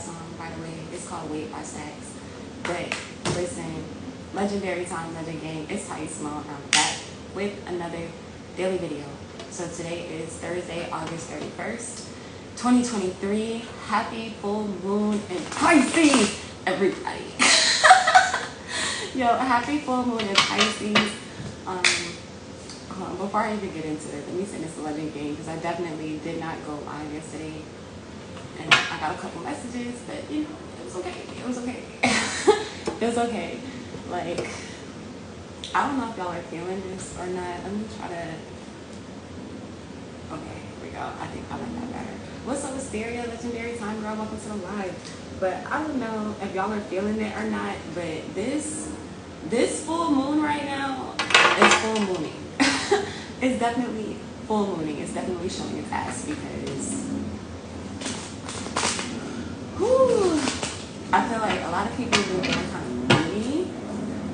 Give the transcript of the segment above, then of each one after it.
song, by the way. It's called Wait by Stacks. But listen, Legendary Time, Legend Gang, it's Ty Small, and I'm back with another daily video. So today is Thursday, August 31st, 2023. Happy full moon in Pisces, everybody. Yo, happy full moon in Pisces. Before I even get into it, let me send this to Legend Gang because I definitely did not go live yesterday. And I got a couple messages, but you know, it was okay. It was okay. It was okay. Like, I don't know if y'all are feeling this or not. Let me try to. Okay, here we go. I think I like that better. What's up, Wisteria? Legendary Time Girl, welcome to the live. But I don't know if y'all are feeling it or not. But this full moon right now is full mooning. It's definitely full mooning. It's definitely showing its ass because. Whew, I feel like a lot of people have been kind of moody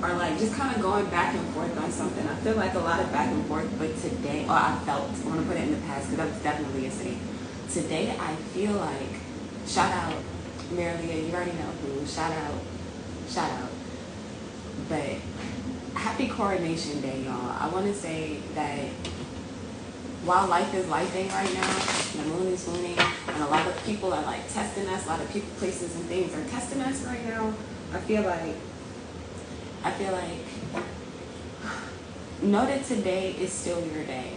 or like just kind of going back and forth on something. I feel like a lot of back and forth, but today, I want to put it in the past because that was definitely yesterday. Today, I feel like, shout out, Marilia, you already know who, shout out. But happy Coronation Day, y'all. I want to say that while life is lifing right now, the moon is mooning, and a lot of people are like testing us, a lot of people, places, and things are testing us right now. I feel like, know that today is still your day.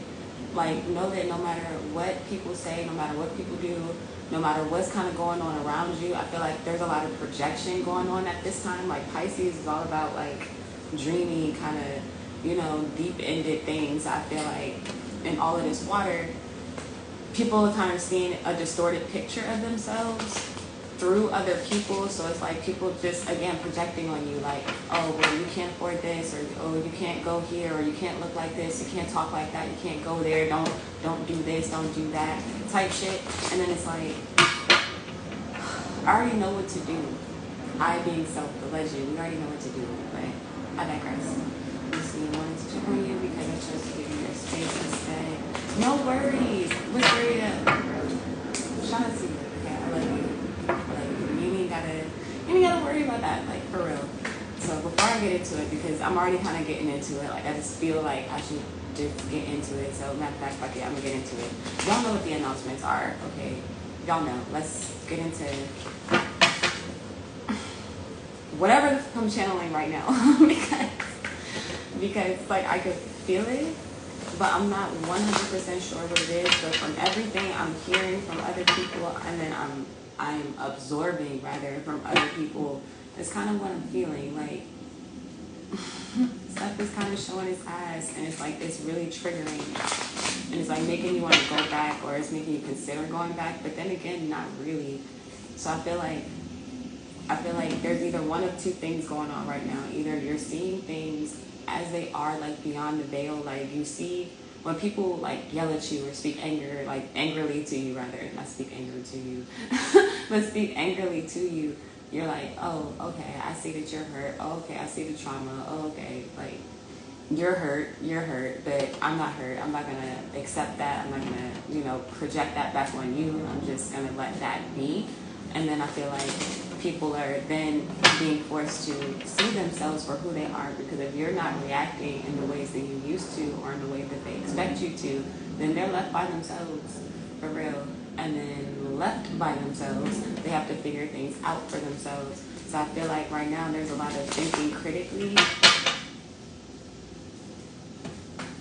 Like, know that no matter what people say, no matter what people do, no matter what's kind of going on around you, I feel like there's a lot of projection going on at this time. Like, Pisces is all about, like, dreamy, kind of, you know, deep-ended things. I feel like in all of this water, people are kind of seeing a distorted picture of themselves through other people. So it's like people just, again, projecting on you, like, oh, well, you can't afford this, or oh, you can't go here, or you can't look like this, you can't talk like that, you can't go there, don't do this, don't do that, type shit. And then it's like, I already know what to do. I being self, the legend, we already know what to do, but I digress. You see, I wanted to check on you because I chose to give you your space instead. No worries. What's your shout out to you. Okay, I love you. Like, you ain't gotta worry about that, like, for real. So before I get into it, because I'm already kind of getting into it, like, I just feel like I should just get into it. So matter of fact, fuck it, I'm gonna get into it. Y'all know what the announcements are, okay? Y'all know. Let's get into whatever the fuck I'm channeling right now. because like I could feel it, but I'm not 100% sure what it is. But from everything I'm hearing from other people, and then I'm absorbing rather from other people, it's kind of what I'm feeling. Like, stuff is kind of showing its ass, and it's like it's really triggering, and it's like making you want to go back, or it's making you consider going back. But then again, not really. So I feel like there's either one of two things going on right now. Either you're seeing things as they are, like beyond the veil. Like, you see when people like yell at you or speak angrily to you, rather, not speak anger to you, but speak angrily to you. You're like, oh, okay, I see that you're hurt. Oh, okay, I see the trauma. Oh, okay, like, you're hurt, but I'm not hurt. I'm not gonna accept that. I'm not gonna, you know, project that back on you. I'm just gonna let that be. And then I feel like people are then being forced to see themselves for who they are, because if you're not reacting in the ways that you used to or in the way that they expect you to, then they're left by themselves, for real. And then left by themselves, they have to figure things out for themselves. So I feel like right now there's a lot of thinking critically,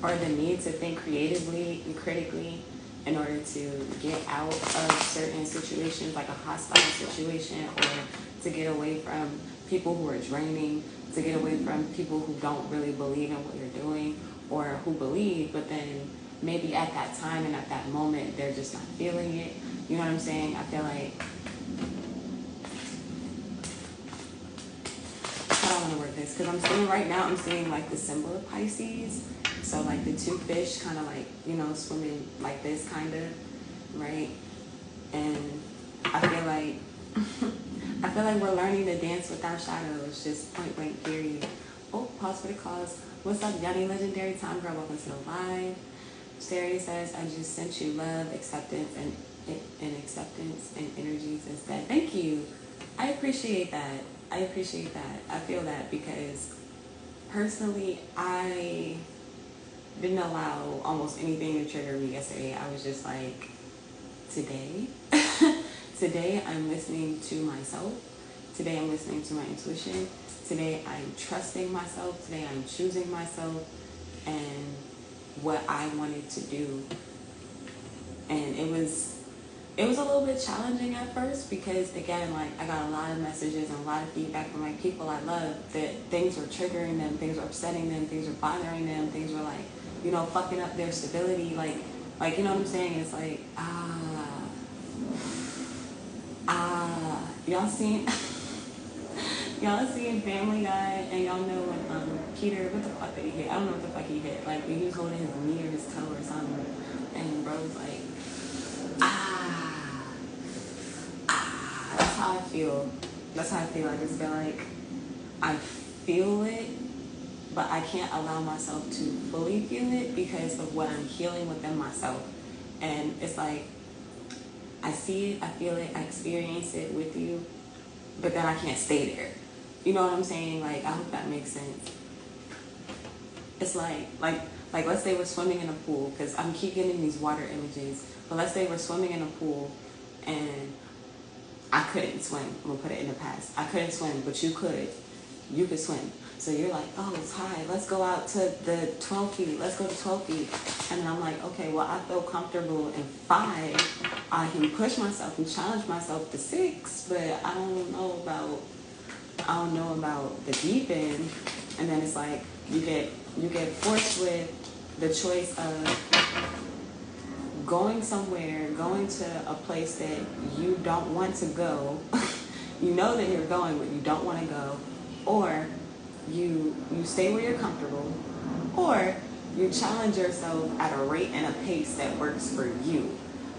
or the need to think creatively and critically in order to get out of certain situations, like a hostile situation, or to get away from people who are draining, to get away from people who don't really believe in what you're doing, or who believe, but then maybe at that time and at that moment, they're just not feeling it. You know what I'm saying? I feel like, I don't want to word this, because I'm seeing right now, I'm seeing like the symbol of Pisces. So like the two fish kind of like, you know, swimming like this kind of, right? And I feel like we're learning to dance with our shadows, just point blank period. Oh, pause for the cause. What's up, Yanni? Legendary Time Girl, welcome to the live. Sari says, I just sent you love, acceptance, and energies instead. Thank you. I appreciate that. I appreciate that. I feel that because personally, I didn't allow almost anything to trigger me yesterday. I was just like, today, today I'm listening to myself. Today I'm listening to my intuition. Today I'm trusting myself. Today I'm choosing myself and what I wanted to do. And it was a little bit challenging at first because, again, like, I got a lot of messages and a lot of feedback from like people I love that things were triggering them, things were upsetting them, things were bothering them, things were like, you know, fucking up their stability, like you know what I'm saying? It's like, y'all seen y'all seen Family Guy, and y'all know when Peter, what the fuck did he hit? I don't know what the fuck he hit. Like when he was holding his knee or his toe or something, and bro was like, that's how I feel. That's how I feel. I just feel like I feel it, but I can't allow myself to fully feel it because of what I'm healing within myself. And it's like, I see it, I feel it, I experience it with you, but then I can't stay there. You know what I'm saying? Like, I hope that makes sense. It's like let's say we're swimming in a pool, because I'm keep getting these water images, but let's say we're swimming in a pool and I couldn't swim. I'm gonna put it in the past. I couldn't swim, but you could. You could swim. So you're like, oh, it's high. Let's go out to the 12 feet. Let's go to 12 feet. And then I'm like, okay, well, I feel comfortable in 5. I can push myself and challenge myself to 6, but I don't know about the deep end. And then it's like you get forced with the choice of going somewhere, going to a place that you don't want to go. You know that you're going, but you don't want to go. Or you stay where you're comfortable, or you challenge yourself at a rate and a pace that works for you.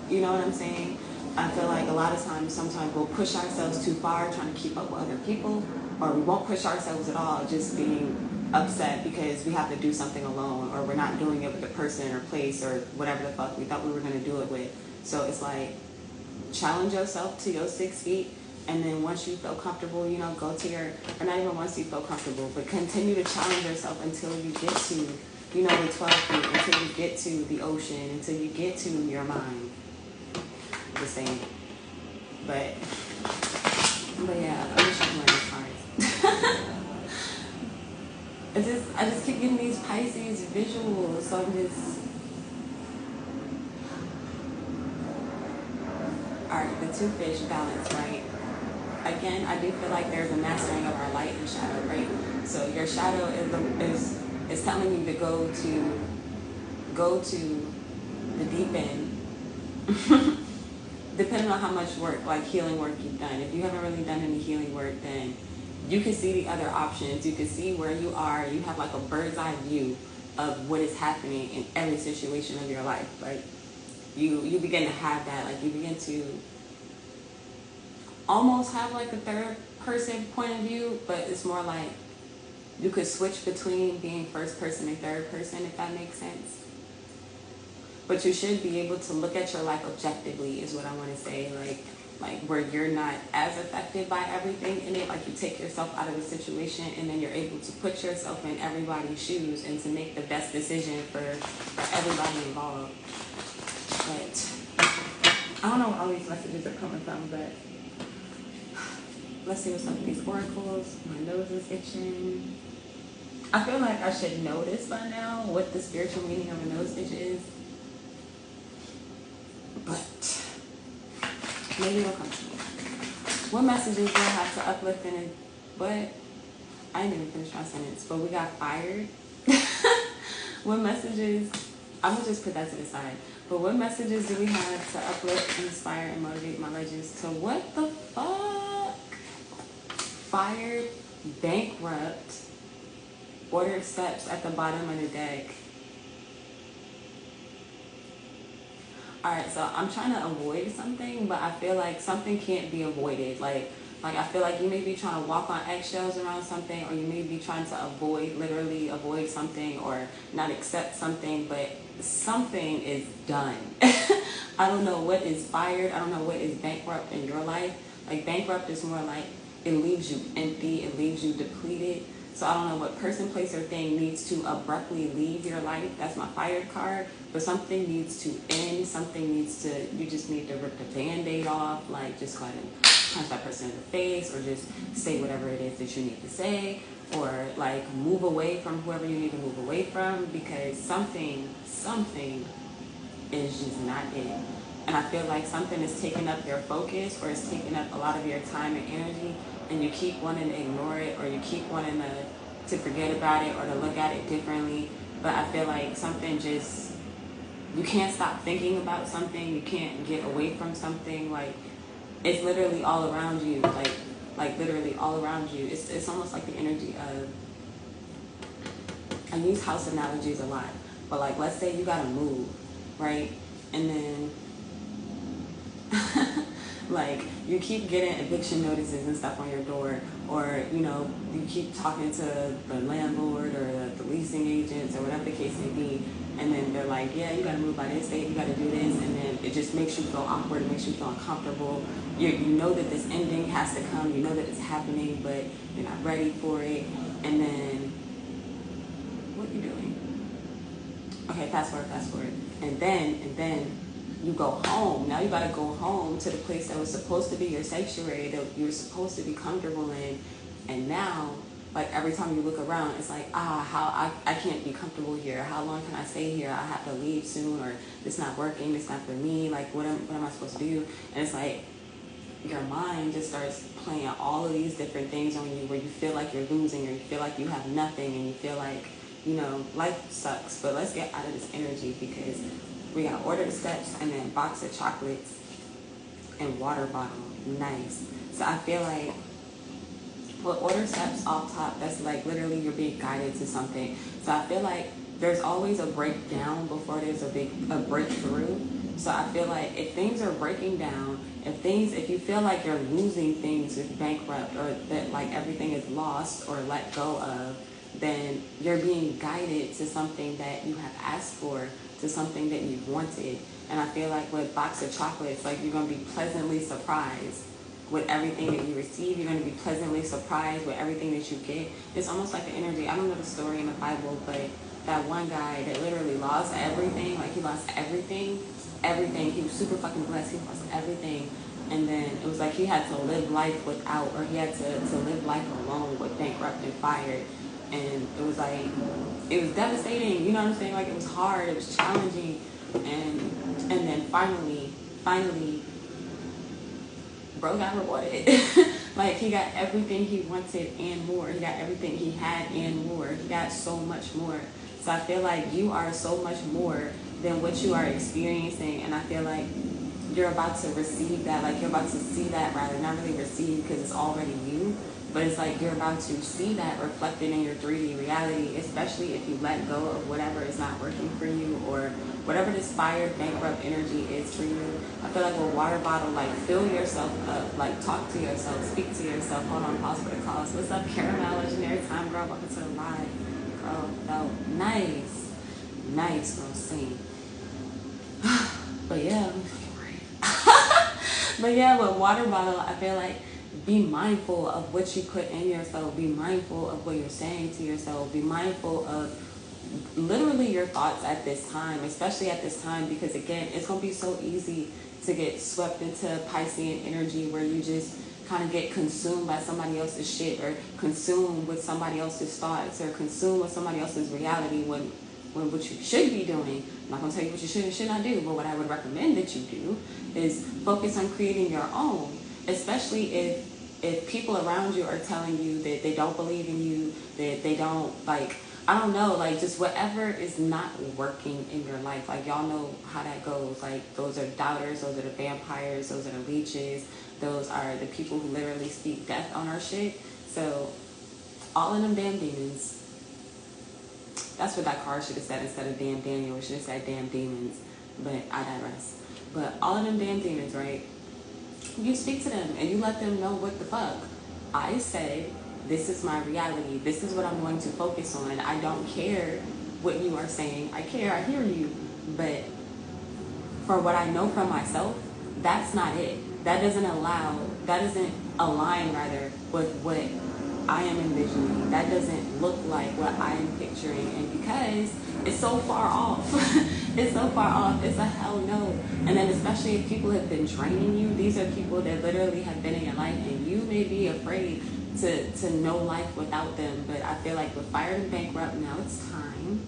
You know what I'm saying? I feel like a lot of times, sometimes we'll push ourselves too far trying to keep up with other people, or we won't push ourselves at all, just being upset because we have to do something alone, or we're not doing it with the person or place or whatever the fuck we thought we were going to do it with. So it's like, challenge yourself to your 6 feet, and then once you feel comfortable, you know, go to your, or not even once you feel comfortable, but continue to challenge yourself until you get to, you know, the 12 feet, until you get to the ocean, until you get to your mind. The same. But yeah, I wish I was wearing cards. I just keep getting these Pisces visuals, so I'm just, alright, the 2 fish balance, right? Again, I do feel like there's a mastering of our light and shadow, right? So your shadow is telling you to go to the deep end. Depending on how much work, like healing work you've done. If you haven't really done any healing work, then you can see the other options. You can see where you are. You have like a bird's eye view of what is happening in every situation of your life. Like you begin to have that. Like you begin to almost have like a third person point of view, but it's more like you could switch between being first person and third person, if that makes sense. But you should be able to look at your life objectively, is what I want to say. Like where you're not as affected by everything in it. Like you take yourself out of a situation and then you're able to put yourself in everybody's shoes and to make the best decision for everybody involved. But I don't know where all these messages are coming from, but let's see what's up with these oracles. My nose is itching. I feel like I should know this by now, what the spiritual meaning of a nose itch is. But maybe it'll come to me. What messages do I have to uplift in? But I didn't even finish my sentence. But we got fired. What messages? I'm gonna just put that to the side. But what messages do we have to uplift, inspire, and motivate my legends to what the fuck? Fired, bankrupt, ordered steps at the bottom of the deck. Alright, so I'm trying to avoid something, but I feel like something can't be avoided. Like I feel like you may be trying to walk on eggshells around something, or you may be trying to literally avoid something, or not accept something, but something is done. I don't know what is fired. I don't know what is bankrupt in your life, Like bankrupt is more like it leaves you empty, it leaves you depleted. So I don't know what person, place, or thing needs to abruptly leave your life. That's my fired card. But something needs to end. Something needs to, you just need to rip the Band-Aid off. Like just go ahead and punch that person in the face, or just say whatever it is that you need to say, or like move away from whoever you need to move away from, because something is just not it. And I feel like something is taking up your focus, or it's taking up a lot of your time and energy, and you keep wanting to ignore it, or you keep wanting to forget about it, or to look at it differently. But I feel like something just, you can't stop thinking about something, you can't get away from something. Like it's literally all around you, like literally all around you. It's almost like the energy of, I use house analogies a lot, but like let's say you gotta move, right? And then like you keep getting eviction notices and stuff on your door, or you know, you keep talking to the landlord or the leasing agents or whatever the case may be, and then they're like, yeah, you gotta move by this date, you gotta do this, and then it just makes you feel awkward, it makes you feel uncomfortable. You know that this ending has to come, you know that it's happening, but you're not ready for it. And then what are you doing? Okay, fast forward. And then you go home. Now you gotta go home to the place that was supposed to be your sanctuary, that you were supposed to be comfortable in. And now, like every time you look around, it's like, how I can't be comfortable here. How long can I stay here? I have to leave soon, or it's not working, it's not for me. Like what am I supposed to do? And it's like your mind just starts playing all of these different things on you, where you feel like you're losing, or you feel like you have nothing, and you feel like, you know, life sucks. But let's get out of this energy, because we gotta order the steps, and then box of chocolates and water bottle. Nice. So I feel like, well, order steps off top, that's like literally you're being guided to something. So I feel like there's always a breakdown before there's a breakthrough. So I feel like if things are breaking down, if you feel like you're losing things with bankrupt, or that like everything is lost or let go of, then you're being guided to something that you have asked for, to something that you've wanted. And I feel like with box of chocolates, like you're going to be pleasantly surprised with everything that you receive. You're going to be pleasantly surprised with everything that you get. It's almost like the energy, I don't know the story in the Bible, but that one guy that literally lost everything, like he lost everything. He was super fucking blessed, he lost everything. And then it was like he had to live life without, or he had to live life alone with bankrupt and fired. And it was like, it was devastating, you know what I'm saying? Like it was hard, it was challenging. And then finally, bro got rewarded. Like he got everything he wanted and more. He got everything he had and more. He got so much more. So I feel like you are so much more than what you are experiencing. And I feel like you're about to receive that. Like you're about to see that, rather, not really receive because it's already you. But it's like you're about to see that reflected in your 3D reality, especially if you let go of whatever is not working for you, or whatever this fired, bankrupt energy is for you. I feel like with water bottle, like fill yourself up, like talk to yourself, speak to yourself. Hold on, pause for the calls. What's up, Caramel, legendary time girl? Welcome to the live. Girl, felt nice. Nice, girl, sing. But yeah, but yeah, with water bottle, I feel like be mindful of what you put in yourself. Be mindful of what you're saying to yourself. Be mindful of literally your thoughts at this time, especially at this time, because again, it's going to be so easy to get swept into Piscean energy, where you just kind of get consumed by somebody else's shit, or consumed with somebody else's thoughts, or consumed with somebody else's reality, when what you should be doing. I'm not going to tell you what you should and should not do, but what I would recommend that you do is focus on creating your own, especially if people around you are telling you that they don't believe in you, that they don't, like, I don't know, like just whatever is not working in your life. Like y'all know how that goes. Like those are doubters, those are the vampires, those are the leeches, those are the people who literally speak death on our shit. So all of them damn demons. That's what that card should have said instead of damn Daniel. It should have said damn demons. But I digress. But all of them damn demons, right? You speak to them and you let them know what the fuck. I said, this is my reality. This is what I'm going to focus on. I don't care what you are saying. I care, I hear you. But for what I know from myself, that's not it. That doesn't align rather with what I am envisioning. That doesn't look like what I am picturing. And because it's so far off, it's so far off, it's a hell no. And then especially if people have been draining you, these are people that literally have been in your life and you may be afraid to know life without them. But I feel like with Fired and Bankrupt, now it's time.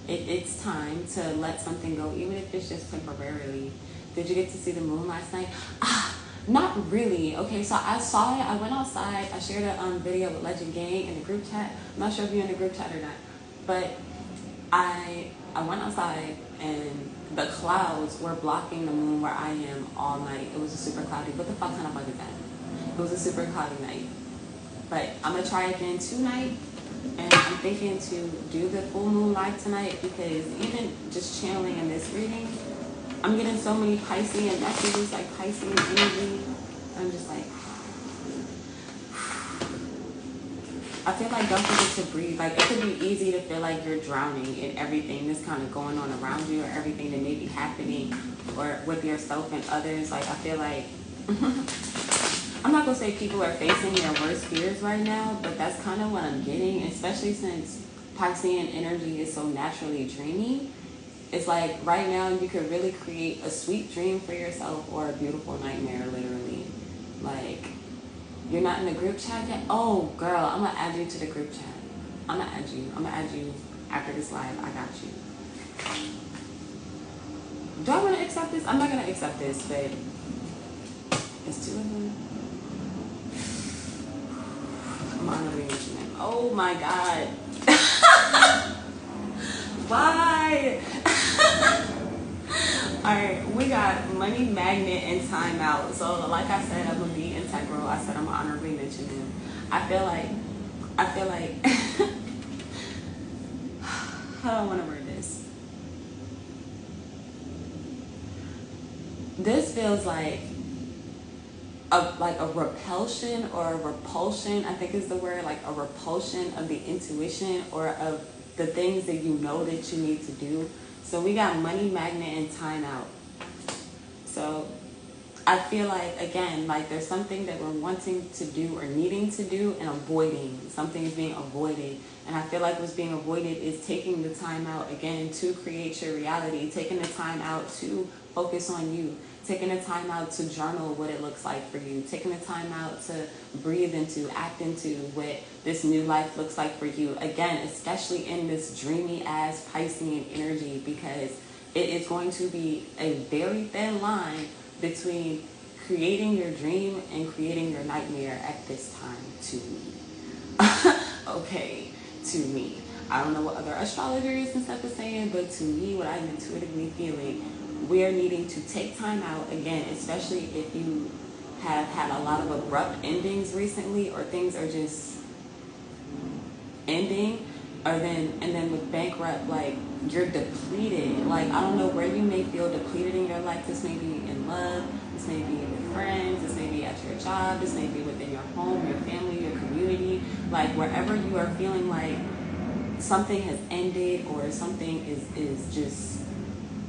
It's time to let something go, even if it's just temporarily. Did you get to see the moon last night? Not really. Okay, so I saw it. I went outside. I shared a video with Legend Gang in the group chat. I'm not sure if you're in the group chat or not. But I went outside and the clouds were blocking the moon where I am all night. It was a super cloudy. What the fuck kind of bug is that? It was a super cloudy night. But I'm going to try again tonight. And I'm thinking to do the full moon live tonight because even just channeling in this reading, I'm getting so many Piscean messages, like Piscean energy. I'm just like, I feel like don't forget to breathe. Like it could be easy to feel like you're drowning in everything that's kind of going on around you or everything that may be happening or with yourself and others. Like I feel like, I'm not going to say people are facing their worst fears right now, but that's kind of what I'm getting, especially since Piscean energy is so naturally dreamy. It's like right now you could really create a sweet dream for yourself or a beautiful nightmare, literally. Like, you're not in the group chat yet? Oh, girl, I'm going to add you to the group chat. I'm going to add you. I'm going to add you after this live. I got you. Do I want to accept this? I'm not going to accept this, but it's two of them. I'm honoring them. Oh, my God. Why? Alright, we got Money Magnet and Timeout. So like I said, I'm gonna be integral. I said I'm gonna honorably mention him. I feel like how do I want to word this? This feels like a repulsion or a repulsion, I think is the word, like a repulsion of the intuition or of the things that you know that you need to do. So we got Money Magnet and Timeout. So I feel like, again, like there's something that we're wanting to do or needing to do and avoiding. Something is being avoided. And I feel like what's being avoided is taking the time out, again, to create your reality. Taking the time out to focus on you. Taking the time out to journal what it looks like for you. Taking the time out to breathe into, act into what this new life looks like for you. Again, especially in this dreamy ass Piscean energy, because it is going to be a very thin line between creating your dream and creating your nightmare at this time to me. Okay, to me. I don't know what other astrologers and stuff are saying, but to me, what I'm intuitively feeling, we're needing to take time out, again, especially if you have had a lot of abrupt endings recently or things are just ending, and then with Bankrupt, like you're depleted. Like I don't know where you may feel depleted in your life. This may be in love, this may be with friends, this may be at your job, this may be within your home, your family, your community, like wherever you are feeling like something has ended or something is just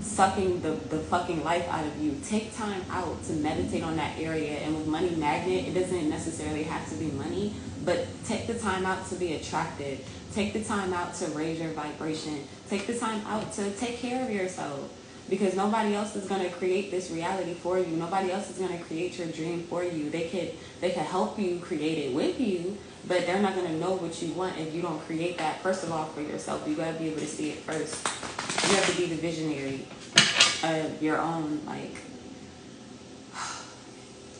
sucking the fucking life out of you. Take time out to meditate on that area. And with Money Magnet, it doesn't necessarily have to be money, but take the time out to be attractive. Take the time out to raise your vibration. Take the time out to take care of yourself, because nobody else is going to create this reality for you. Nobody else is going to create your dream for you. They could help you create it with you, but they're not going to know what you want if you don't create that, first of all, for yourself. You got to be able to see it first. You have to be the visionary of your own, like,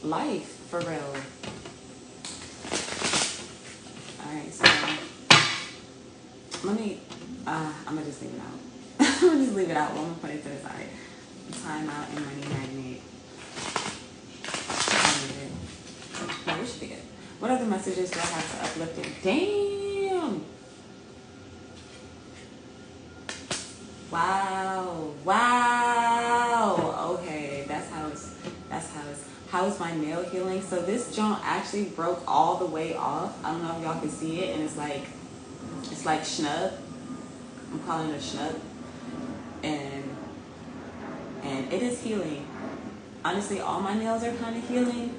life, for real. Alright, so let me, I'm going to just leave it out. I'm going to just leave it out. I'm going to put it to the side. Time out and Money Magnet. No, we should be good. What other messages do I have to uplift it? Damn! Wow. Wow. Okay, how's my nail healing? So this joint actually broke all the way off. I don't know if y'all can see it, and it's like schnub. I'm calling it a schnub. And it is healing. honestly, all my nails are kind of healing.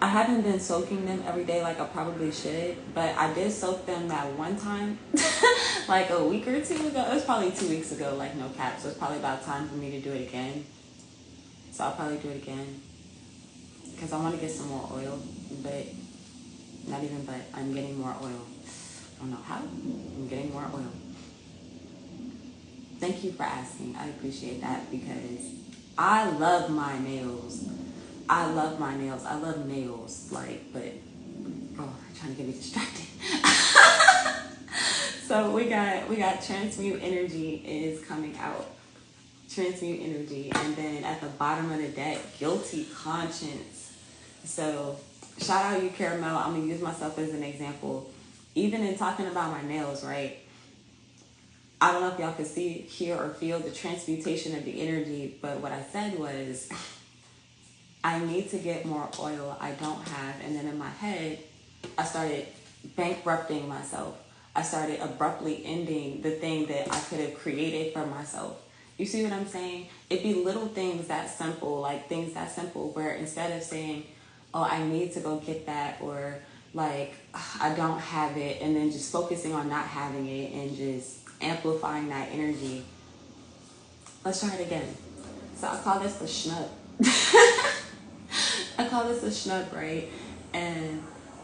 I haven't been soaking them every day like I probably should, but I did soak them that one time, like a week or two ago. It was probably 2 weeks ago, like no cap. So it's probably about time for me to do it again. So I'll probably do it again because I want to get some more oil, but not even but. I'm getting more oil. I don't know how. I'm getting more oil. Thank you for asking. I appreciate that because I love my nails. I love my nails. I love nails. Like, but, oh, trying to get me distracted. So we got Transmute Energy is coming out. Transmute Energy. And then at the bottom of the deck, Guilty Conscience. So shout out you, Caramel. I'm going to use myself as an example. Even in talking about my nails, right? I don't know if y'all can see, hear, or feel the transmutation of the energy, but what I said was, I need to get more oil I don't have. And then in my head, I started bankrupting myself. I started abruptly ending the thing that I could have created for myself. You see what I'm saying? It'd be little things that simple, like things that simple, where instead of saying, oh, I need to go get that, or like, I don't have it, and then just focusing on not having it and just amplifying that energy. Let's try it again. So I call this the schnub. I call this a schnub, right? And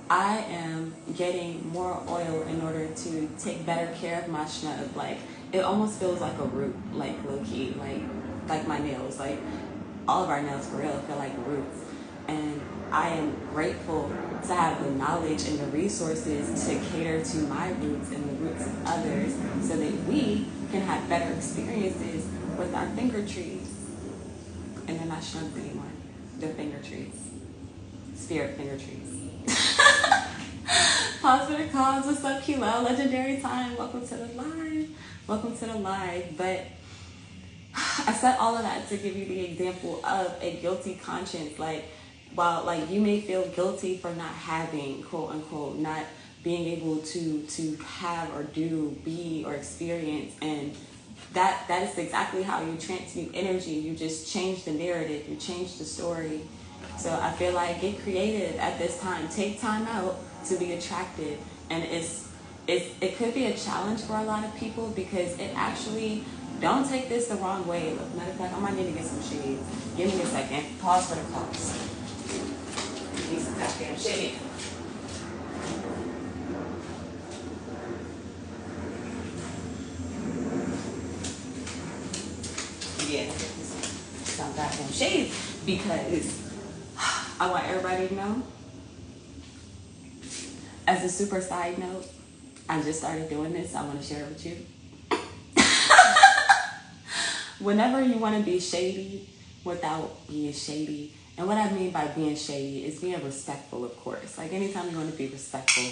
I am getting more oil in order to take better care of my schnub. Like, it almost feels like a root, like low-key, like my nails. Like, all of our nails, for real, feel like roots. And I am grateful to have the knowledge and the resources to cater to my roots and the roots of others so that we can have better experiences with our finger trees. And they're not shrubs anymore. They're finger trees. Spirit finger trees. Pause for the cause. What's up, Kilo? Legendary time. Welcome to the live. Welcome to the live. But I said all of that to give you the example of a guilty conscience. Like, while like you may feel guilty for not having, quote unquote, not being able to have or do, be or experience, and that is exactly how you transmute energy. You just change the narrative, you change the story. So I feel like get creative at this time. Take time out to be attractive. And it could be a challenge for a lot of people because it actually, don't take this the wrong way. Look, matter of fact, I might need to get some shades. Give me a second. Pause for the cause. Need some goddamn shade. Yeah, some goddamn shades because I want everybody to know. As a super side note, I just started doing this. I want to share it with you. Whenever you want to be shady without being shady, and what I mean by being shady is being respectful, of course. Like anytime you want to be respectful,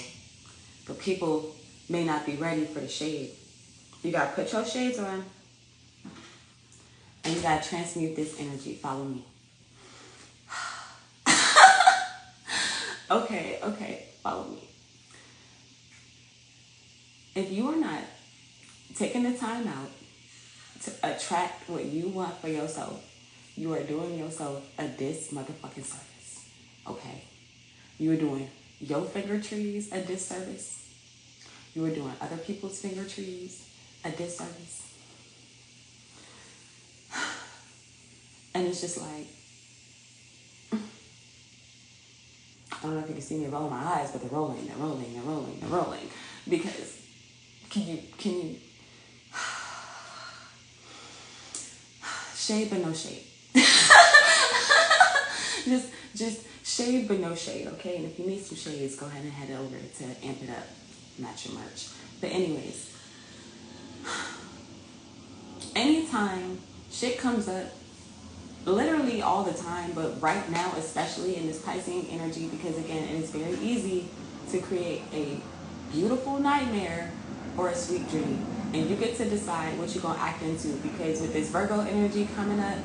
but people may not be ready for the shade. You got to put your shades on, and you got to transmute this energy. Follow me. Okay, follow me. If you are not taking the time out to attract what you want for yourself, you are doing yourself a motherfucking service. Okay? You are doing your finger trees a disservice. You are doing other people's finger trees a disservice. And it's just like, I don't know if you can see me roll my eyes, but they're rolling. Because can you shade but no shade. just shade but no shade, okay? And if you need some shades, go ahead and head over to Amp It Up, match your merch. But anyways, anytime shit comes up, literally all the time, but right now, especially in this Piscean energy, because again, it is very easy to create a beautiful nightmare or a sweet dream. And you get to decide what you're going to act into, because with this Virgo energy coming up,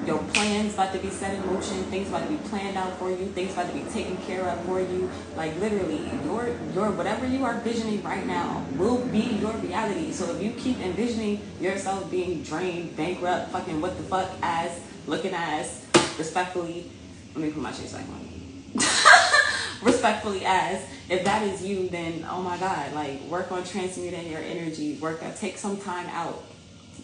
your plans about to be set in motion, things about to be planned out for you, things about to be taken care of for you. Like literally, your whatever you are visioning right now will be your reality. So if you keep envisioning yourself being drained, bankrupt, fucking what the fuck ass, looking ass, respectfully, let me put my chase back on. Respectfully, as if that is you, then oh my God, like work on transmuting your energy. Take some time out.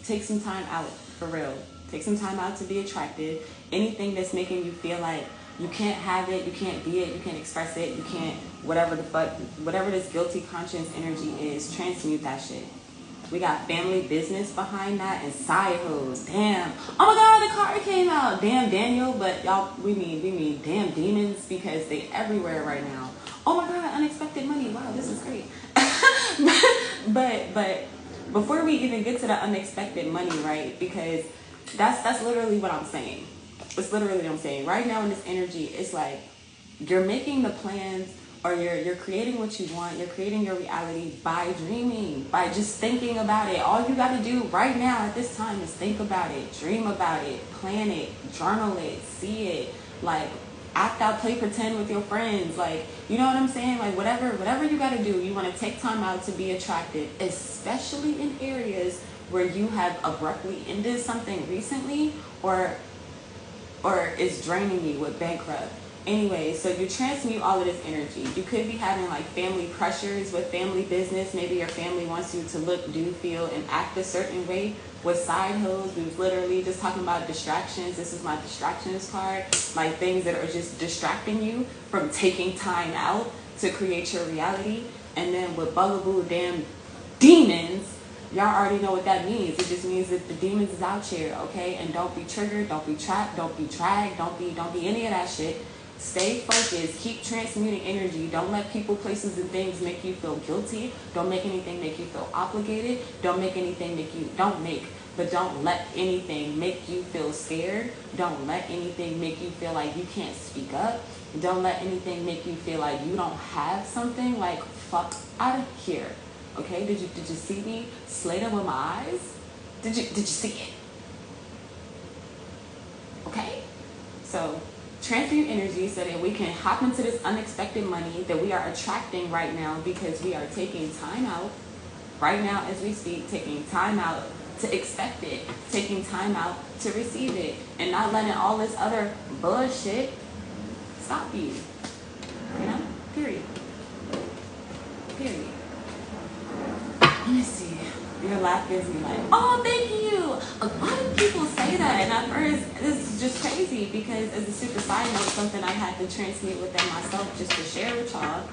Take some time out for real. Take some time out to be attracted. Anything that's making you feel like you can't have it, you can't be it, you can't express it, you can't whatever the fuck, whatever this guilty conscience energy is, transmute that shit. We got family business behind that and side hoes. Damn. Oh my God, the card came out. Damn Daniel, but y'all, we mean damn demons because they everywhere right now. Oh my God, unexpected money. Wow, this is great. but before we even get to the unexpected money, right? Because that's literally what I'm saying. It's literally what I'm saying. Right now in this energy, it's like you're making the plans, or you're creating what you want. You're creating your reality by dreaming, by just thinking about it. All you got to do right now at this time is think about it, dream about it, plan it, journal it, see it, like act out, play pretend with your friends. Like, you know what I'm saying? Like whatever you got to do, you want to take time out to be attractive, especially in areas where you have abruptly ended something recently, or is draining you with bankrupt. Anyway, so you transmute all of this energy. You could be having like family pressures with family business. Maybe your family wants you to look, do, feel, and act a certain way. With side hoes, we was literally just talking about distractions. This is my distractions card. Like things that are just distracting you from taking time out to create your reality. And then with bugaboo damn demons, y'all already know what that means. It just means that the demons is out here, okay? And don't be triggered, don't be trapped, don't be dragged, don't be any of that shit. Stay focused, keep transmuting energy. Don't let people, places, and things make you feel guilty. Don't make anything make you feel obligated. Don't let anything make you feel scared. Don't let anything make you feel like you can't speak up. Don't let anything make you feel like you don't have something. Like, fuck out of here. Okay, did you see me slay them with my eyes? Did you see it? Okay, so transmute energy so that we can hop into this unexpected money that we are attracting right now, because we are taking time out right now as we speak, taking time out to expect it, taking time out to receive it, and not letting all this other bullshit stop you. You know? Period. Let me see. Your laugh gives me like, oh, thank you. A lot of people say that, and at first, this is just crazy because as a super side note, something I had to transmute within myself just to share with y'all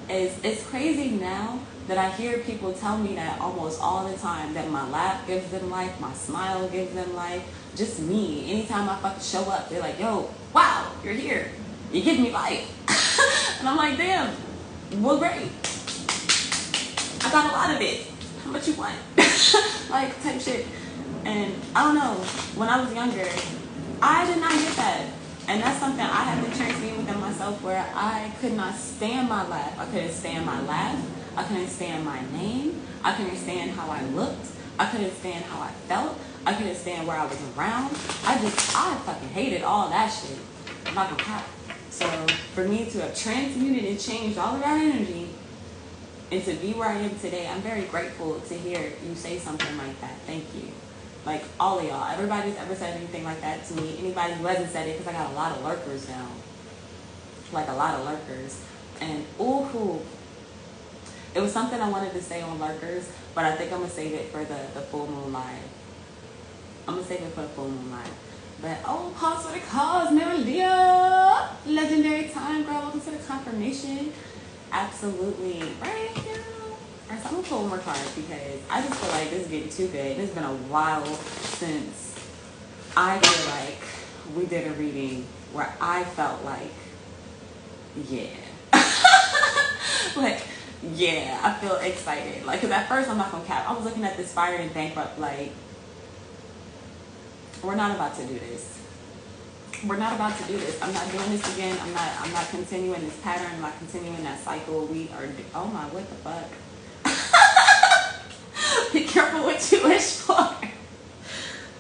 is it's crazy now that I hear people tell me that almost all the time, that my laugh gives them life, my smile gives them life, just me. Anytime I fucking show up, they're like, yo, wow, you're here. You give me life. And I'm like, damn, well, great. I got a lot of it. How much you want? Like, type shit. And I don't know, when I was younger, I did not get that. And that's something I had to transmute within myself, where I could not stand my laugh. I couldn't stand my laugh. I couldn't stand my name. I couldn't stand how I looked. I couldn't stand how I felt. I couldn't stand where I was around. I fucking hated all that shit. I'm not gonna cap. So for me to have transmuted and changed all of that energy, and to be where I am today, I'm very grateful to hear you say something like that. Thank you. Like, all of y'all. Everybody's ever said anything like that to me. Anybody who hasn't said it, because I got a lot of lurkers now. Like, a lot of lurkers. And, ooh, it was something I wanted to say on lurkers, but I think I'm going to save it for the full moon live. I'm going to save it for the full moon live. But, oh, pause for the cause, Meridia. Legendary time, girl. Welcome to the confirmation. Absolutely. Right now. Alright, so I'm going to pull one more card because I just feel like this is getting too good. It's been a while since I feel like we did a reading where I felt like, yeah. Like, yeah, I feel excited. Like, because at first, I'm not going to cap. I was looking at this fire and bankrupt, like, we're not about to do this. We're not about to do this. I'm not doing this again. I'm not continuing this pattern. I'm not continuing that cycle. We are, oh my, what the fuck? Be careful what you wish for.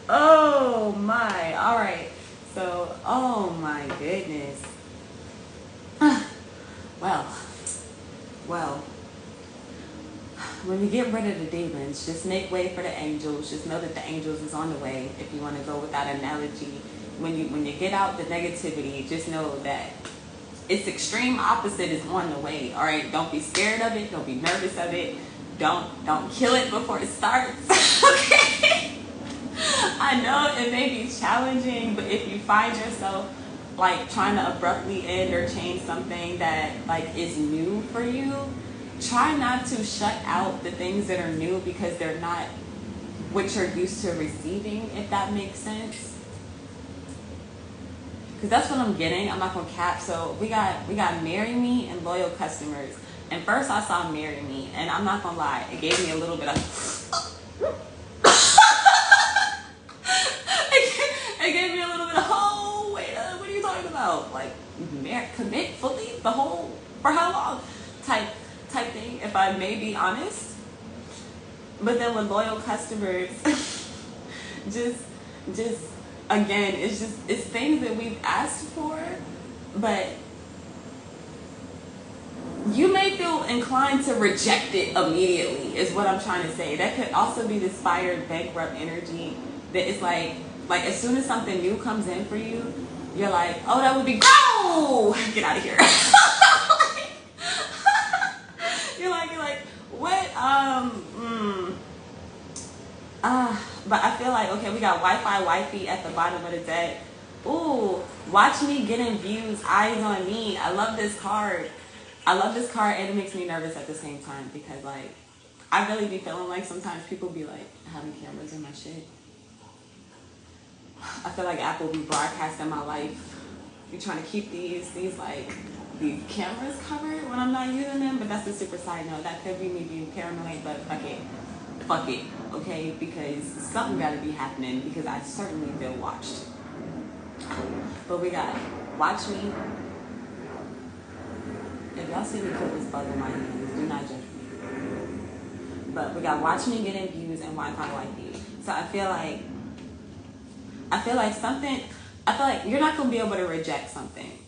Oh my. All right. So, oh my goodness. Well, when you get rid of the demons, just make way for the angels. Just know that the angels is on the way. If you want to go with that analogy, when you get out the negativity, just know that its extreme opposite is on the way. All right, don't be scared of it. Don't be nervous of it. Don't kill it before it starts. Okay. I know it may be challenging, but if you find yourself like trying to abruptly end or change something that like is new for you, try not to shut out the things that are new because they're not what you're used to receiving, if that makes sense. Because that's what I'm getting. I'm not gonna cap. So we got marry me and loyal customers. And first I saw marry me, and I'm not gonna lie, it gave me a little bit of it gave me a little bit of, oh wait, what are you talking about? Like commit fully the whole, for how long type thing, if I may be honest. But then with loyal customers, just again, it's things that we've asked for, but you may feel inclined to reject it immediately, is what I'm trying to say. That could also be the inspired bankrupt energy, that it's like as soon as something new comes in for you, you're like, oh, that would be, go! Get out of here. You're like, what? But I feel like, okay, we got Wi-Fi wifey at the bottom of the deck. Ooh, watch me getting views, eyes on me. I love this card. And it makes me nervous at the same time because, like, I really be feeling like sometimes people be like having cameras in my shit. I feel like Apple be broadcasting my life. Be trying to keep these cameras covered when I'm not using them, but that's a super side note. That could be me being paranoid, but fuck it, okay? Because something gotta be happening, because I certainly feel watched. But we got watch me. If y'all see me put this bug in my hands, do not judge me. But we got watch me getting views and Wi-Fi wifey. So I feel like you're not gonna be able to reject something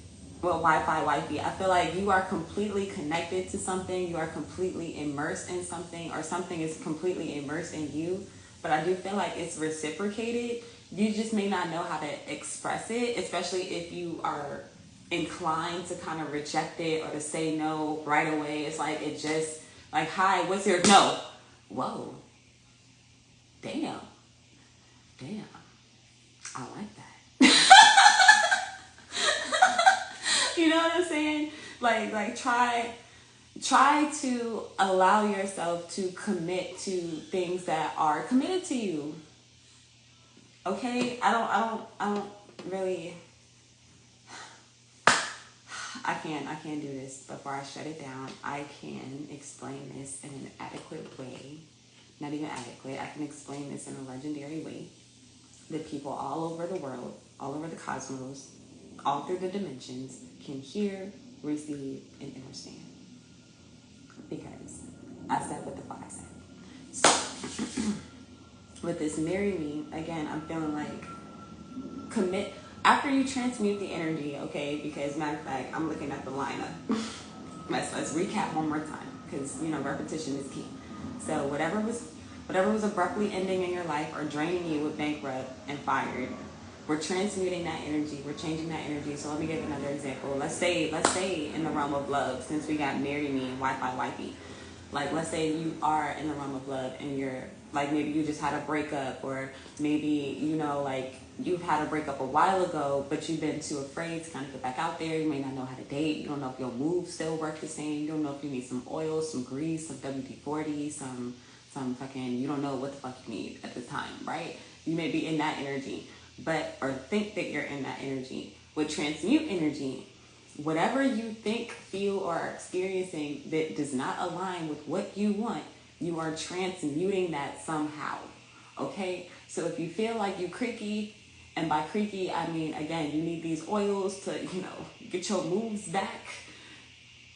with Wi-Fi wifey. I feel like you are completely connected to something, you are completely immersed in something, or something is completely immersed in you. But I do feel like it's reciprocated. You just may not know how to express it, especially if you are inclined to kind of reject it or to say no right away. It's like, it just like, hi, what's your no? Whoa. Damn. I like that. You know what I'm saying? Like try to allow yourself to commit to things that are committed to you. Okay? I don't really, I can't do this before I shut it down. I can explain this in an adequate way. Not even adequate. I can explain this in a legendary way that people all over the world, all over the cosmos, all through the dimensions can hear, receive, and understand. Because I said what the fuck I said. So, with this marry me, again, I'm feeling like commit. After you transmute the energy, okay, because matter of fact, I'm looking at the lineup. Let's recap one more time, because, repetition is key. So whatever was abruptly ending in your life or draining you with bankrupt and fired, we're transmuting that energy. We're changing that energy. So let me give another example. Let's say in the realm of love, since we got marry me and Wi-Fi wifey. Like, let's say you are in the realm of love and you're like, maybe you just had a breakup, or maybe, you've had a breakup a while ago, but you've been too afraid to kind of get back out there. You may not know how to date. You don't know if your moves still work the same. You don't know if you need some oil, some grease, some WD-40, some fucking, you don't know what the fuck you need at the time, right? You may be in that energy, or think that you're in that energy. With transmute energy, whatever you think, feel, or are experiencing that does not align with what you want, you are transmuting that somehow, okay? So if you feel like you're creaky, and by creaky, I mean, again, you need these oils to, get your moves back,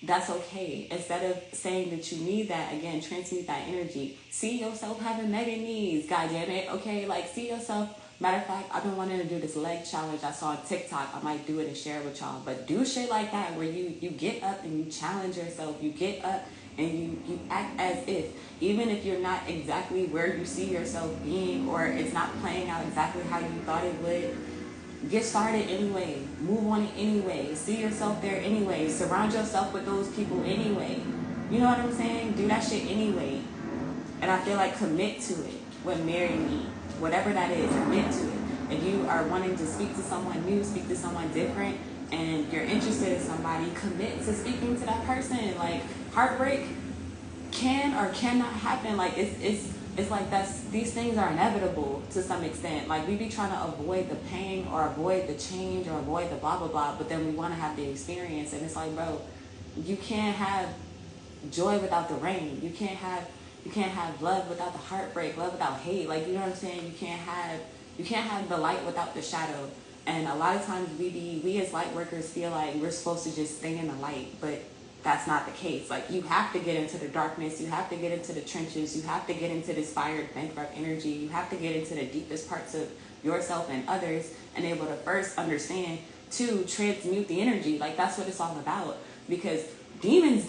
that's okay. Instead of saying that you need that, again, transmute that energy. See yourself having mega knees, goddammit, okay? Like, see yourself. Matter of fact, I've been wanting to do this leg challenge I saw on TikTok. I might do it and share it with y'all. But do shit like that where you get up and you challenge yourself. You get up and you act as if, even if you're not exactly where you see yourself being, or it's not playing out exactly how you thought it would, Get started anyway. Move on it anyway. See yourself there anyway. Surround yourself with those people anyway. You know what I'm saying? Do that shit anyway. And I feel like commit to it. What marry me, whatever that is, commit to it. If you are wanting to speak to someone new, speak to someone different, and you're interested in somebody, commit to speaking to that person. Like, heartbreak can or cannot happen. Like, it's like these things are inevitable to some extent. Like, we be trying to avoid the pain or avoid the change or avoid the blah blah blah, but then we want to have the experience. And it's like, bro, you can't have joy without the rain. You can't have love without the heartbreak, love without hate. Like, you know what I'm saying? You can't have the light without the shadow. And a lot of times we as light workers feel like we're supposed to just stay in the light, but that's not the case. Like, you have to get into the darkness. You have to get into the trenches. You have to get into this fired, bankrupt energy. You have to get into the deepest parts of yourself and others and able to first understand, to transmute the energy. Like, that's what it's all about. Because demons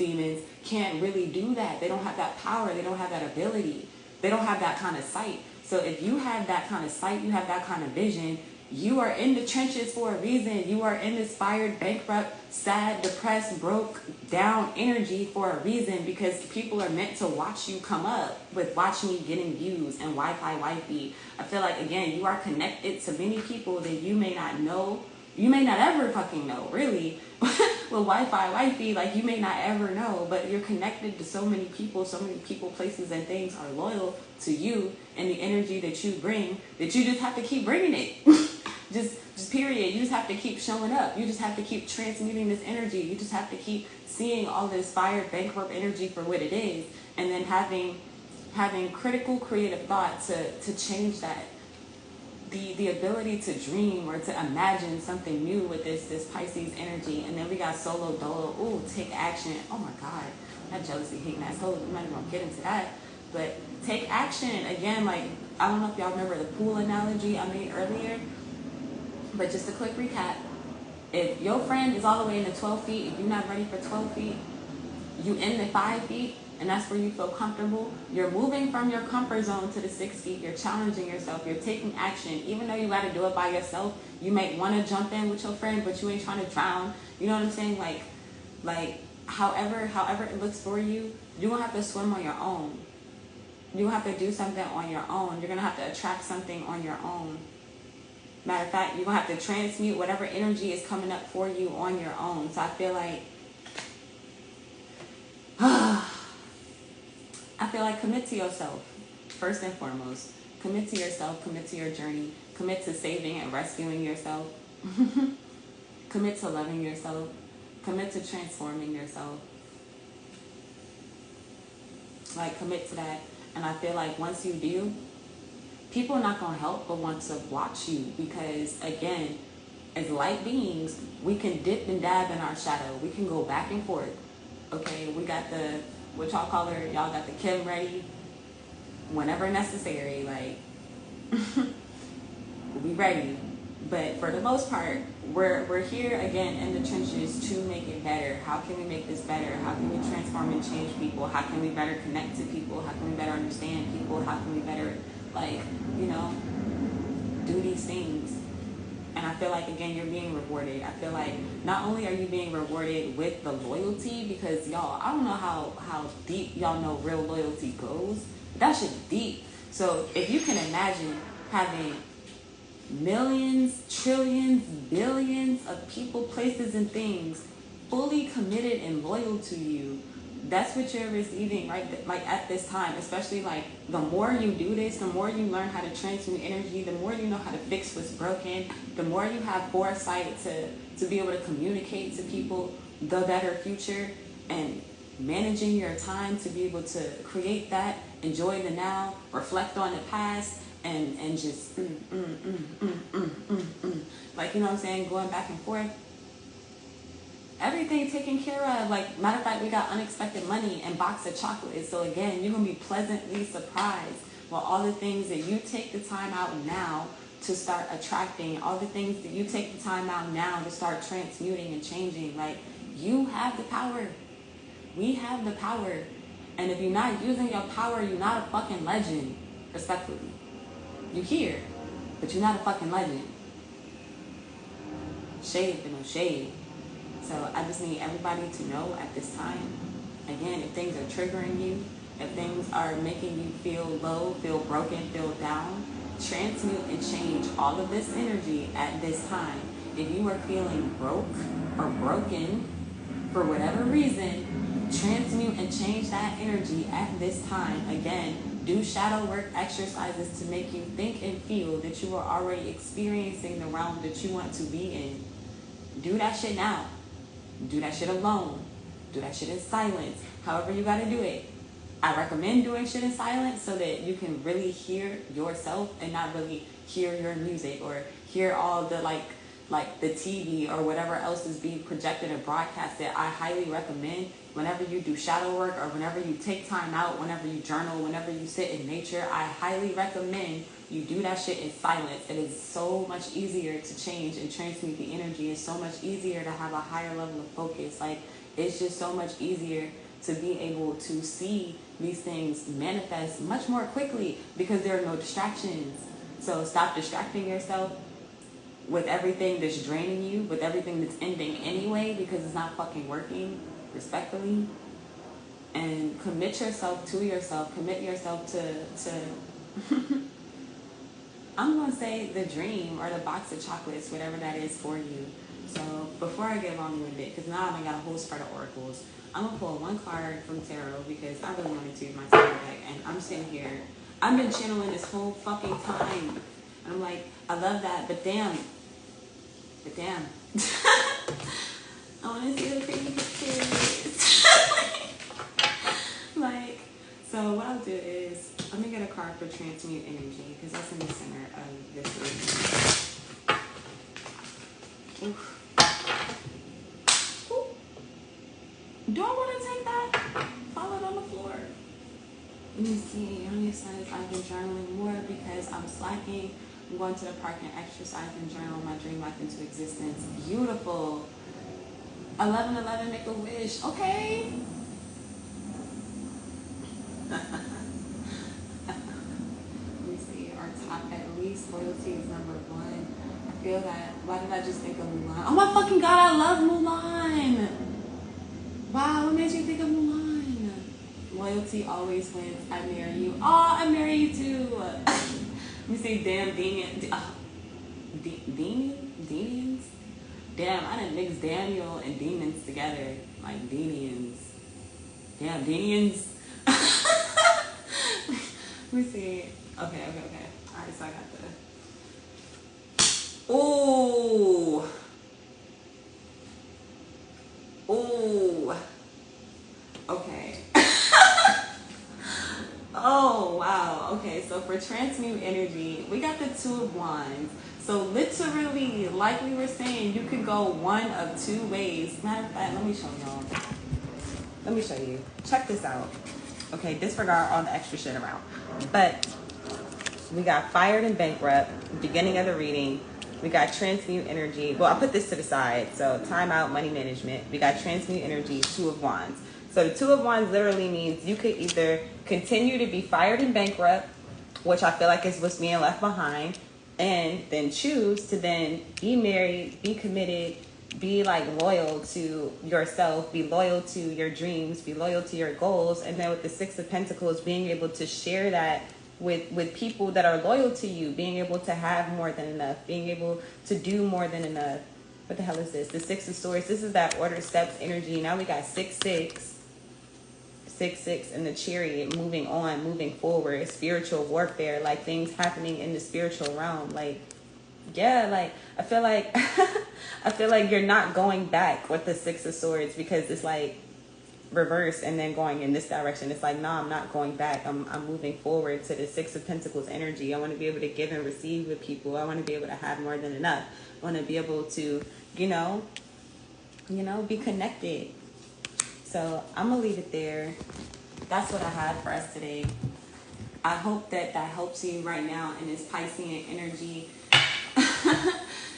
can't really do that. They don't have that power. They don't have that ability. They don't have that kind of sight. So if you have that kind of sight, you have that kind of vision, you are in the trenches for a reason. You are in this fired, bankrupt, sad, depressed, broke down energy for a reason, because people are meant to watch you come up with watch me getting views and Wi-Fi wifey. I feel like, again, you are connected to many people that you may not know. You may not ever fucking know, really. With Wi-Fi wifey, like, you may not ever know, but you're connected to so many people, places, and things are loyal to you and the energy that you bring, that you just have to keep bringing it. just period. You just have to keep showing up. You just have to keep transmuting this energy. You just have to keep seeing all this fired, bankrupt energy for what it is, and then having critical, creative thought to change that. The ability to dream or to imagine something new with this Pisces energy. And then we got solo dolo. Ooh, take action. Oh my God, that jealousy hating asshole. I'm not even gonna get into that. But take action. Again, like, I don't know if y'all remember the pool analogy I made earlier, but just a quick recap. If your friend is all the way in the 12 feet, if you're not ready for 12 feet, you in the 5 feet, and that's where you feel comfortable. You're moving from your comfort zone to the 6 feet. You're challenging yourself. You're taking action. Even though you got to do it by yourself, you might want to jump in with your friend, but you ain't trying to drown. You know what I'm saying? Like however it looks for you, you're going to have to swim on your own. You're going to have to do something on your own. You're going to have to attract something on your own. Matter of fact, you're going to have to transmute whatever energy is coming up for you on your own. So I feel like commit to yourself, first and foremost. Commit to yourself, commit to your journey, commit to saving and rescuing yourself, commit to loving yourself, commit to transforming yourself. Like, commit to that. And I feel like once you do, people are not going to help but want to watch you, because, again, as light beings, we can dip and dab in our shadow. We can go back and forth. Okay, we got the, what y'all call her, y'all got the Kim ready whenever necessary. Like, we ready. But for the most part, we're here again in the trenches to make it better. How can we make this better? How can we transform and change people? How can we better connect to people? How can we better understand people? How can we better, like, you know, do these things? And I feel like, again, you're being rewarded. I feel like not only are you being rewarded with the loyalty, because y'all, I don't know how deep y'all know real loyalty goes. That shit's deep. So if you can imagine having millions, trillions, billions of people, places, and things fully committed and loyal to you, that's what you're receiving, right? Like, at this time, especially, like, the more you do this, the more you learn how to transmute energy, the more you know how to fix what's broken, the more you have foresight to be able to communicate to people the better future, and managing your time to be able to create that, enjoy the now, reflect on the past, and just like, you know what I'm saying, going back and forth. Everything taken care of. Like, matter of fact, we got unexpected money and box of chocolates. So again, you're going to be pleasantly surprised with all the things that you take the time out now to start attracting, all the things that you take the time out now to start transmuting and changing. Like, you have the power. We have the power. And if you're not using your power, you're not a fucking legend, respectfully. You're here, but you're not a fucking legend. shade but no shade. So I just need everybody to know at this time, again, if things are triggering you, if things are making you feel low, feel broken, feel down, transmute and change all of this energy at this time. If you are feeling broke or broken for whatever reason, transmute and change that energy at this time. Again, do shadow work exercises to make you think and feel that you are already experiencing the realm that you want to be in. Do that shit now. Do that shit alone. Do that shit in silence. However you gotta do it. I recommend doing shit in silence so that you can really hear yourself and not really hear your music or hear all the like the TV or whatever else is being projected and broadcasted. I highly recommend whenever you do shadow work or whenever you take time out, whenever you journal, whenever you sit in nature, I highly recommend you do that shit in silence. It is so much easier to change and transmute the energy. It's so much easier to have a higher level of focus. Like, it's just so much easier to be able to see these things manifest much more quickly because there are no distractions. So stop distracting yourself with everything that's draining you, with everything that's ending anyway because it's not fucking working, respectfully. And commit yourself to yourself. Commit yourself to I'm going to say the dream or the box of chocolates, whatever that is for you. So before I get long-winded, because now I've got a whole spread of oracles, I'm going to pull one card from tarot because I really wanted to use my tarot deck. And I'm sitting here. I've been channeling this whole fucking time. And I'm like, I love that, but damn. I want to see the pretty pictures. Like, so what I'll do is, let me get a card for Transmute Energy, because that's in the center of this reading. Oof. Ooh. Do I want to take that? Fall it on the floor. Let me see. On your side, I've been journaling more because I'm slacking. I'm going to the park and exercise and journal my dream life into existence. Beautiful. 11:11, make a wish. Okay. Let me see. Our top at least loyalty is number one. I feel that. Why did I just think of Mulan? Oh my fucking god, I love Mulan. Wow, what made you think of Mulan? Loyalty always wins. I marry you. Oh, I marry you too. Let me see. Damn, Denians? Damn, I done mix Daniel and demons together. Like Denians. Damn, Denians. Let me see. Okay. Alright, so I got the... Ooh. Okay. Oh, wow. Okay, so for Transmute Energy, we got the Two of Wands. So literally, like we were saying, you could go one of two ways. Matter of fact, let me show y'all. Let me show you. Check this out. Okay, disregard all the extra shit around. But we got Fired and Bankrupt, beginning of the reading. We got Transmute Energy. Well, I'll put this to the side. So Time Out, Money Management. We got Transmute Energy, Two of Wands. So the Two of Wands literally means you could either continue to be fired and bankrupt, which I feel like is what's being left behind, and then choose to then be married, be committed, be like loyal to yourself, be loyal to your dreams, be loyal to your goals. And then with the Six of Pentacles, being able to share that with people that are loyal to you, being able to have more than enough, being able to do more than enough. What the hell is this? The Six of Swords. This is that order steps energy. Now we got 6-6. 6-6 in the Chariot, moving on, moving forward, spiritual warfare, like things happening in the spiritual realm. Like, yeah, like I feel like I feel like you're not going back with the Six of Swords because it's like reverse and then going in this direction. It's like, no, I'm not going back. I'm moving forward to the Six of Pentacles energy. I want to be able to give and receive with people. I want to be able to have more than enough. I want to be able to, you know, be connected. So I'm going to leave it there. That's what I had for us today. I hope that helps you right now in this Piscean energy.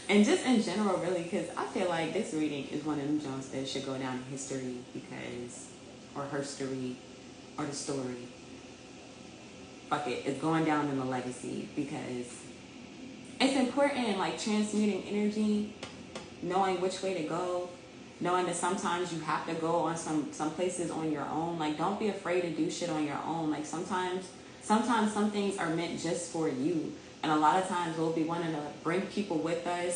And just in general, really, because I feel like this reading is one of them Jones that should go down in history because, or her story, or the story. Fuck it, it's going down in the legacy because it's important, like transmuting energy. knowing which way to go, knowing that sometimes you have to go on some places on your own. Like, don't be afraid to do shit on your own. Like, sometimes some things are meant just for you, and a lot of times we'll be wanting to bring people with us,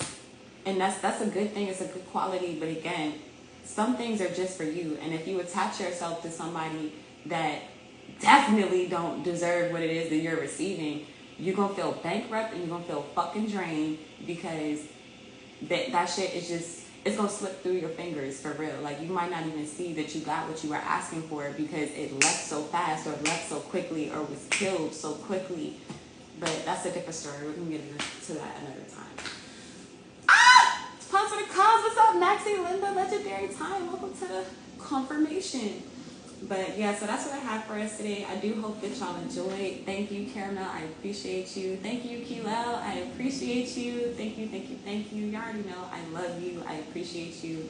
and that's a good thing. It's a good quality. But again, some things are just for you, and if you attach yourself to somebody that definitely don't deserve what it is that you're receiving, you're gonna feel bankrupt and you're gonna feel fucking drained, because that shit is just, it's gonna slip through your fingers for real. Like, you might not even see that you got what you were asking for because it left so fast, or left so quickly, or was killed so quickly. But that's a different story. We're gonna get into that another time. Sponsor the cause. What's up, Maxie, Linda, Legendary Time? Welcome to the confirmation. But yeah, so that's what I have for us today. I do hope that y'all enjoyed. Thank you, Caramel. I appreciate you. Thank you, Keelel. I appreciate you. Thank you, thank you, thank you. You already know I love you. I appreciate you.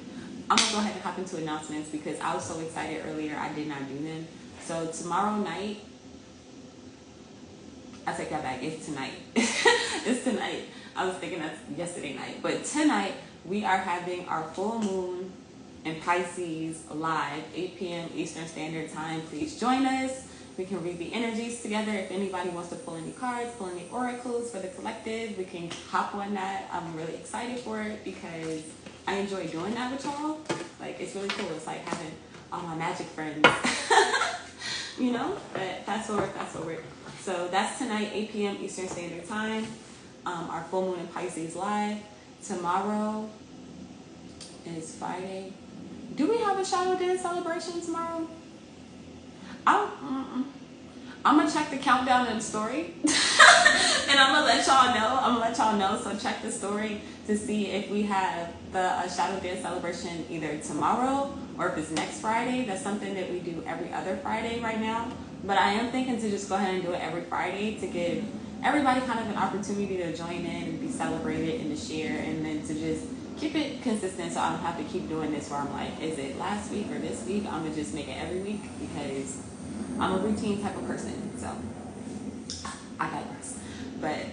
I'm going to go ahead and hop into announcements because I was so excited earlier. I did not do them. So tomorrow night, I take that back. It's tonight. It's tonight. I was thinking that's yesterday night. But tonight, we are having our full moon in Pisces live, 8 p.m. Eastern Standard Time. Please join us. We can read the energies together. If anybody wants to pull any cards, pull any oracles for the collective, we can hop on that. I'm really excited for it because I enjoy doing that with y'all. Like, it's really cool. It's like having all my magic friends. You know? But that's what we're. So that's tonight, 8 p.m. Eastern Standard Time. Our full moon in Pisces live. Tomorrow is Friday. Do we have a shadow dance celebration tomorrow? I'm gonna check the countdown in the story. And I'm gonna let y'all know. So check the story to see if we have the shadow dance celebration either tomorrow or if it's next Friday. That's something that we do every other Friday right now. But I am thinking to just go ahead and do it every Friday to give everybody kind of an opportunity to join in and be celebrated and to share, and then to just keep it consistent so I don't have to keep doing this where I'm like, is it last week or this week? I'm going to just make it every week because I'm a routine type of person. So I digress. But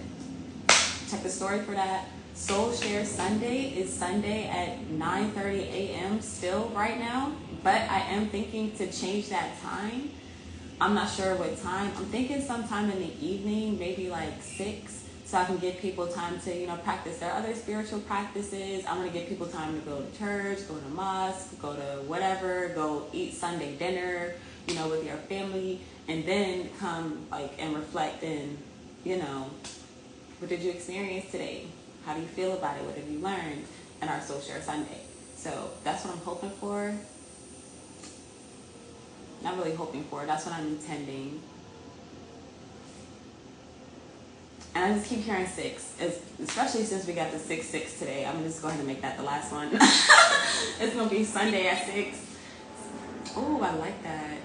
check the story for that. Soul Share Sunday is Sunday at 9:30 a.m. still right now. But I am thinking to change that time. I'm not sure what time. I'm thinking sometime in the evening, maybe like 6. So I can give people time to, practice their other spiritual practices. I want to give people time to go to church, go to mosque, go to whatever, go eat Sunday dinner, with your family, and then come and reflect and, what did you experience today? How do you feel about it? What have you learned in our Soul Share Sunday? So that's what I'm hoping for. Not really hoping for. That's what I'm intending. And I just keep hearing 6, especially since we got the 6-6 today. I'm just going to make that the last one. It's going to be Sunday at 6. Ooh, I like that.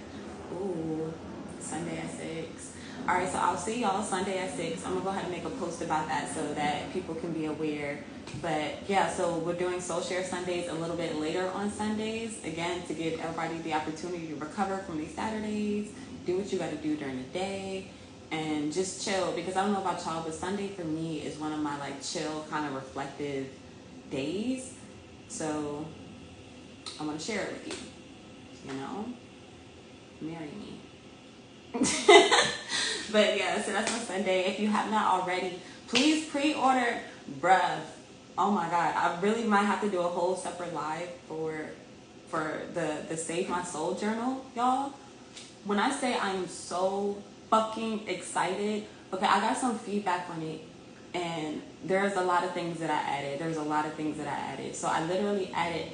Ooh, Sunday at 6. All right, so I'll see y'all Sunday at 6. I'm going to go ahead and make a post about that so that people can be aware. But yeah, so we're doing Soul Share Sundays a little bit later on Sundays. Again, to give everybody the opportunity to recover from these Saturdays, do what you got to do during the day, and just chill. Because I don't know about y'all, but Sunday for me is one of my chill, kind of reflective days. So I want to share it with you. Marry me. But yeah, so that's on Sunday. If you have not already, please pre-order. Bruh, oh my God, I really might have to do a whole separate live for the Save My Soul journal, y'all. When I say I'm so fucking excited, okay, I got some feedback on it, and there's a lot of things that I added. So I literally added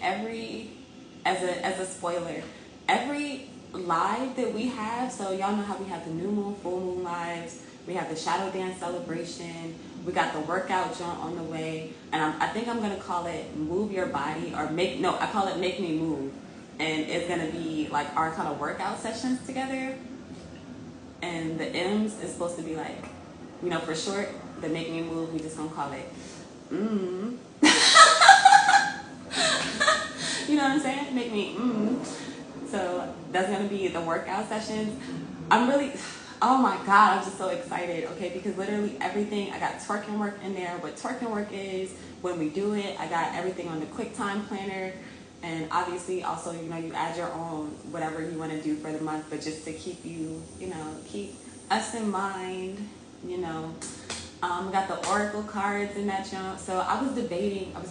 as a spoiler, every live that we have. So y'all know how we have the new moon, full moon lives. We have the shadow dance celebration. We got the workout joint on the way. And I think I'm going to call it Move Your Body, or I call it Make Me Move. And it's going to be our kind of workout sessions together. And the M's is supposed to be for short, the Make Me Move, we just going to call it You know what I'm saying? Make me So that's going to be the workout sessions. I'm really, Oh my God, I'm just so excited, okay, because literally everything, I got twerking work in there. What twerking work is, when we do it, I got everything on the QuickTime planner, and obviously also, you know, you add your own, whatever you want to do for the month, but just to keep you, you know, keep us in mind, you know. We got the oracle cards in that junk. So I was debating, I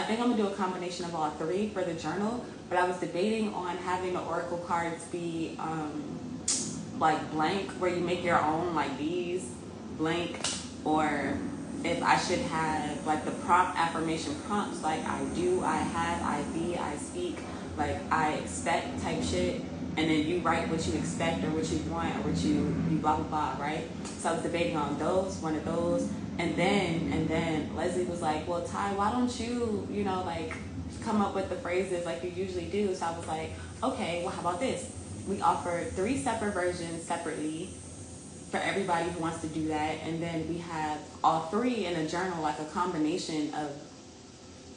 think I'm gonna do a combination of all three for the journal, but I was debating on having the oracle cards be, like blank, where you make your own, like these blank, or if I should have like the prompt affirmation prompts, like I do, I have, I be, I speak, like I expect type shit, and then you write what you expect or what you want or what you blah blah blah, right? So I was debating on those, one of those, and then Leslie was like, well, Ty, why don't you, you know, like come up with the phrases like you usually do? So I was like, okay, well, how about this? We offer 3 separate versions separately for everybody who wants to do that, and then we have all 3 in a journal, like a combination of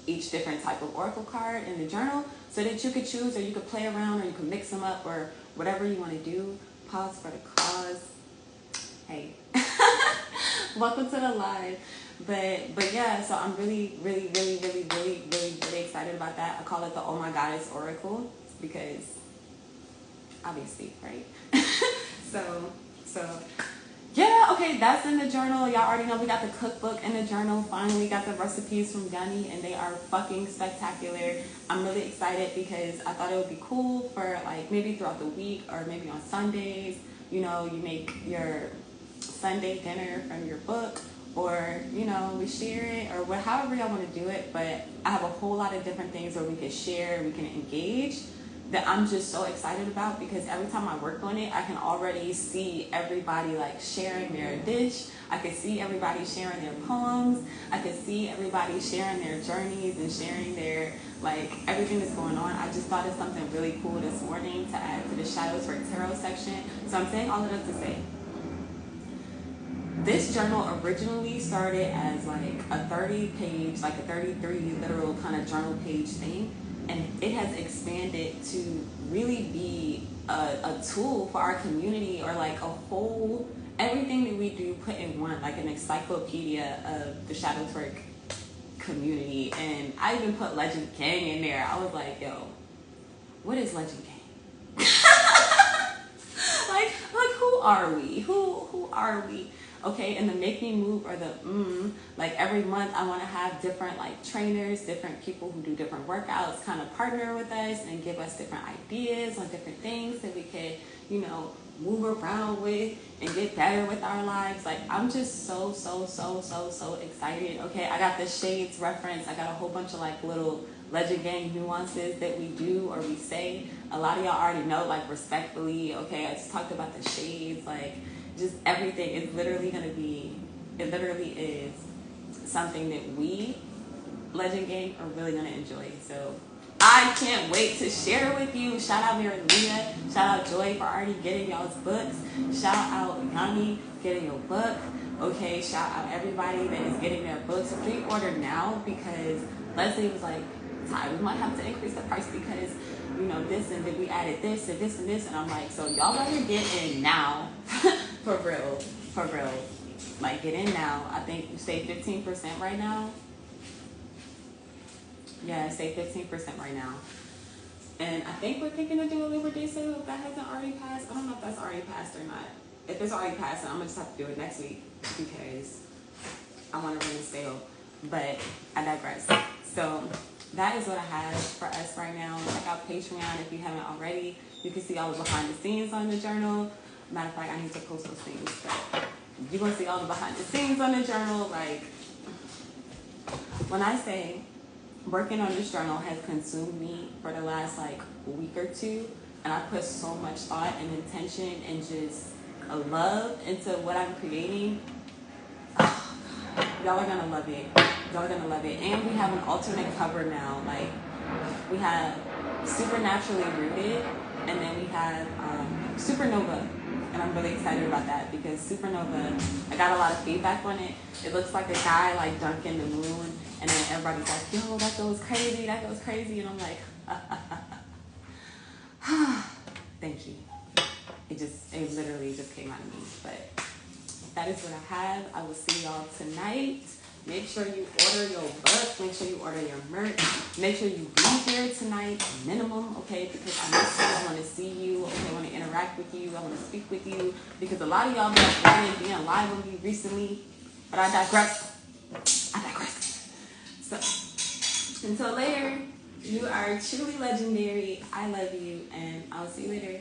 each different type of oracle card in the journal, so that you could choose, or you could play around, or you could mix them up, or whatever you want to do. Pause for the cause. Hey, welcome to the live. But yeah, so I'm really excited about that. I call it the Oh My Goddess Oracle because obviously, right? so yeah, okay, that's in the journal. Y'all already know we got the cookbook in the journal. Finally got the recipes from Gunny, and they are fucking spectacular. I'm really excited because I thought it would be cool for like maybe throughout the week, or maybe on Sundays, you know, you make your Sunday dinner from your book, or, you know, we share it, or however y'all want to do it. But I have a whole lot of different things where we can share, we can engage, that I'm just so excited about, because every time I work on it, I can already see everybody like sharing their dish. I can see everybody sharing their poems. I can see everybody sharing their journeys and sharing their, like, everything that's going on. I just thought of something really cool this morning to add to the Shadows for Tarot section. So I'm saying all of that to say, this journal originally started as like a 30-page, like a 33 literal kind of journal page thing. And it has expanded to really be a tool for our community, or like a whole, everything that we do put in one, like an encyclopedia of the Shadow Twerk community. And I even put Legend Gang in there. I was like, yo, what is Legend Gang? like who are we? Who are we? Okay, and the Make Me Move, or the like every month I want to have different like trainers, different people who do different workouts kind of partner with us and give us different ideas on different things that we could, you know, move around with and get better with our lives. Like, I'm just so excited. Okay, I got the shades reference. I got a whole bunch of like little Legend Gang nuances that we do or we say. A lot of y'all already know, like, respectfully. Okay, I just talked about the shades, like, just everything is literally going to be, it literally is something that we, Legend Gang, are really going to enjoy. So I can't wait to share with you. Shout out Mary Leah. Shout out Joy for already getting y'all's books. Shout out Yanni getting your book. Okay, shout out everybody that is getting their books. Pre-order now, because Leslie was like, Ty, we might have to increase the price because, you know, this, and then we added this and this and this. And I'm like, so y'all better get in now. For real. Like, get in now. I think you say 15% right now. Yeah, say 15% right now. And I think we're thinking of doing a Labor Day sale if that hasn't already passed. I don't know if that's already passed or not. If it's already passed, then I'm going to just have to do it next week because I want to run the sale. But I digress. So that is what I have for us right now. Check out Patreon if you haven't already. You can see all the behind the scenes on the journal. Matter of fact, I need to post those things. But you're going to see all the behind the scenes on the journal. Like, when I say working on this journal has consumed me for the last like week or two, and I put so much thought and intention and just a love into what I'm creating. Oh, God. Y'all are gonna love it. Y'all are gonna love it. And we have an alternate cover now. Like, we have Supernaturally Rooted, and then we have Supernova. And I'm really excited about that because Supernova, I got a lot of feedback on it. It looks like a guy like dunking the moon, and then everybody's like, yo, that goes crazy, that goes crazy. And I'm like, thank you. It literally just came out of me. But that is what I have. I will see y'all tonight. Make sure you order your book. Make sure you order your merch. Make sure you be here tonight, minimum, okay? Because I miss you. I want to see you. Okay, I want to interact with you. I want to speak with you. Because a lot of y'all been wanting being live with me recently. But I digress. So, until later, you are truly legendary. I love you, and I'll see you later.